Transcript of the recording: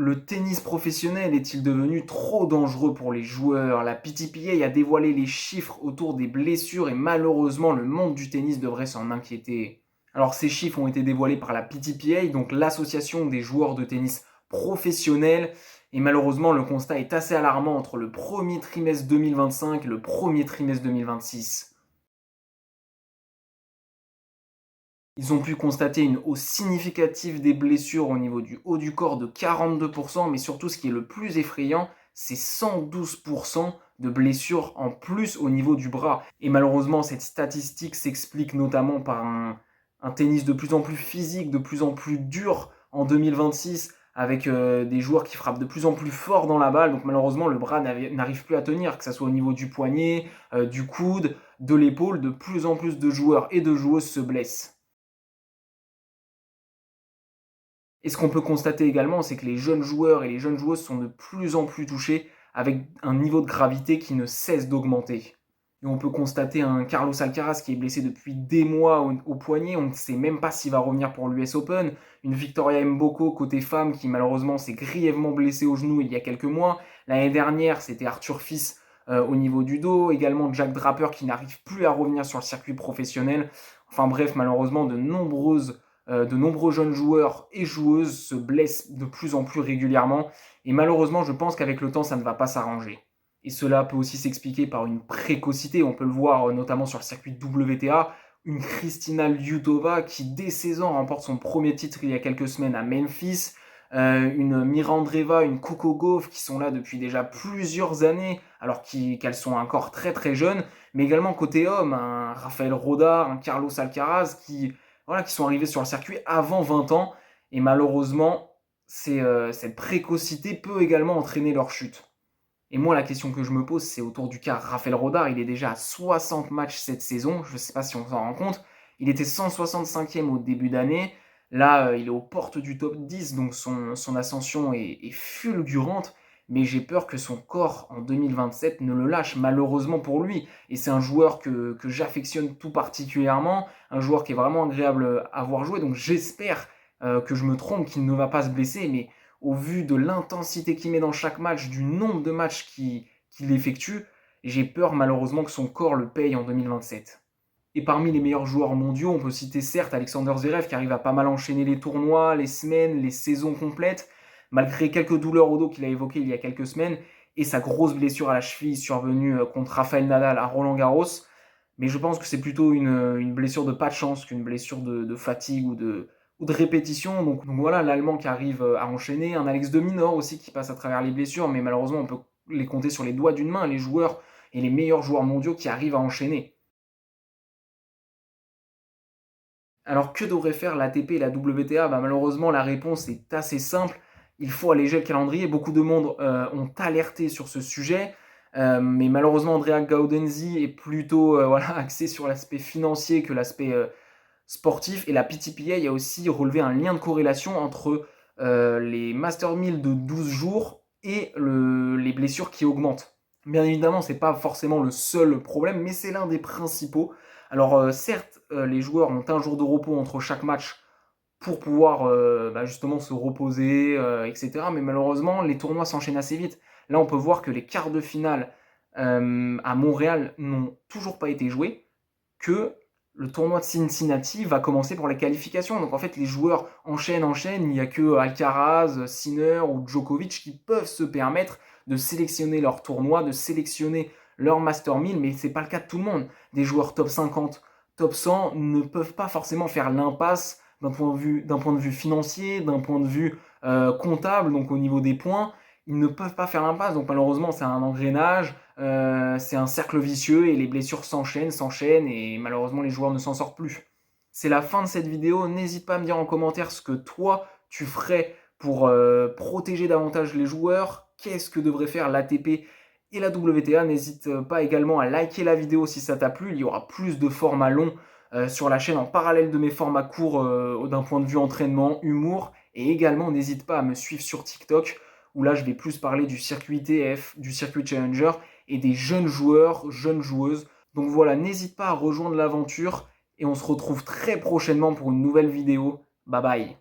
Le tennis professionnel est-il devenu trop dangereux pour les joueurs? La PTPA a dévoilé les chiffres autour des blessures et malheureusement le monde du tennis devrait s'en inquiéter. Alors ces chiffres ont été dévoilés par la PTPA, donc l'association des joueurs de tennis professionnels, et malheureusement le constat est assez alarmant entre le premier trimestre 2025 et le premier trimestre 2026. Ils ont pu constater une hausse significative des blessures au niveau du haut du corps de 42%, mais surtout ce qui est le plus effrayant, c'est 112% de blessures en plus au niveau du bras. Et malheureusement, cette statistique s'explique notamment par un tennis de plus en plus physique, de plus en plus dur en 2026, avec des joueurs qui frappent de plus en plus fort dans la balle. Donc malheureusement, le bras n'arrive plus à tenir, que ce soit au niveau du poignet, du coude, de l'épaule. De plus en plus de joueurs et de joueuses se blessent. Et ce qu'on peut constater également, c'est que les jeunes joueurs et les jeunes joueuses sont de plus en plus touchés avec un niveau de gravité qui ne cesse d'augmenter. Et on peut constater un Carlos Alcaraz qui est blessé depuis des mois au poignet, on ne sait même pas s'il va revenir pour l'US Open. Une Victoria Mboko côté femme qui malheureusement s'est grièvement blessée au genou il y a quelques mois. L'année dernière, c'était Arthur Fils au niveau du dos, également Jack Draper qui n'arrive plus à revenir sur le circuit professionnel. Enfin bref, malheureusement, de nombreux jeunes joueurs et joueuses se blessent de plus en plus régulièrement. Et malheureusement, je pense qu'avec le temps, ça ne va pas s'arranger. Et cela peut aussi s'expliquer par une précocité. On peut le voir notamment sur le circuit WTA. Une Kristina Lyutova qui, dès 16 ans, remporte son premier titre il y a quelques semaines à Memphis. Une Mirandreva, une Coco Gauff qui sont là depuis déjà plusieurs années, alors qu'elles sont encore très très jeunes. Mais également côté homme, un Rafael Rodar, un Carlos Alcaraz qui sont arrivés sur le circuit avant 20 ans. Et malheureusement, cette précocité peut également entraîner leur chute. Et moi, la question que je me pose, c'est autour du cas Rafael Rodar. Il est déjà à 60 matchs cette saison. Je ne sais pas si on s'en rend compte. Il était 165e au début d'année. Là, il est aux portes du top 10, donc son ascension est fulgurante. Mais j'ai peur que son corps en 2027 ne le lâche, malheureusement pour lui. Et c'est un joueur que j'affectionne tout particulièrement, un joueur qui est vraiment agréable à voir jouer. Donc j'espère que je me trompe, qu'il ne va pas se blesser. Mais au vu de l'intensité qu'il met dans chaque match, du nombre de matchs qu'il effectue, j'ai peur malheureusement que son corps le paye en 2027. Et parmi les meilleurs joueurs mondiaux, on peut citer certes Alexander Zverev qui arrive à pas mal enchaîner les tournois, les semaines, les saisons complètes, malgré quelques douleurs au dos qu'il a évoquées il y a quelques semaines, et sa grosse blessure à la cheville survenue contre Rafael Nadal à Roland-Garros. Mais je pense que c'est plutôt une blessure de pas de chance qu'une blessure de fatigue ou de répétition. Donc voilà, l'Allemand qui arrive à enchaîner, un Alex de Minaur aussi qui passe à travers les blessures, mais malheureusement on peut les compter sur les doigts d'une main, les joueurs et les meilleurs joueurs mondiaux qui arrivent à enchaîner. Alors que devraient faire l'ATP et la WTA? Malheureusement, la réponse est assez simple. Il faut alléger le calendrier. Beaucoup de monde ont alerté sur ce sujet. Mais malheureusement, Andrea Gaudenzi est plutôt voilà, axé sur l'aspect financier que l'aspect sportif. Et la PTPA a aussi relevé un lien de corrélation entre les Master 1000 de 12 jours et les blessures qui augmentent. Bien évidemment, ce n'est pas forcément le seul problème, mais c'est l'un des principaux. Alors certes, les joueurs ont un jour de repos entre chaque match pour pouvoir justement se reposer, etc. Mais malheureusement, les tournois s'enchaînent assez vite. Là, on peut voir que les quarts de finale à Montréal n'ont toujours pas été joués, que le tournoi de Cincinnati va commencer pour les qualifications. Donc en fait, les joueurs enchaînent. Il n'y a que Alcaraz, Sinner ou Djokovic qui peuvent se permettre de sélectionner leur tournoi, de sélectionner leur Master 1000, mais ce n'est pas le cas de tout le monde. Des joueurs top 50, top 100 ne peuvent pas forcément faire l'impasse d'un point de vue financier, d'un point de vue comptable, donc au niveau des points. Ils ne peuvent pas faire l'impasse, donc malheureusement c'est un engrenage, c'est un cercle vicieux et les blessures s'enchaînent et malheureusement les joueurs ne s'en sortent plus. C'est la fin de cette vidéo, n'hésite pas à me dire en commentaire ce que toi tu ferais pour protéger davantage les joueurs, qu'est-ce que devrait faire l'ATP et la WTA. N'hésite pas également à liker la vidéo si ça t'a plu, il y aura plus de formats longs sur la chaîne en parallèle de mes formats courts d'un point de vue entraînement, humour, et également n'hésite pas à me suivre sur TikTok où là je vais plus parler du circuit TF, du circuit Challenger et des jeunes joueurs, jeunes joueuses. Donc voilà, n'hésite pas à rejoindre l'aventure et on se retrouve très prochainement pour une nouvelle vidéo. Bye bye.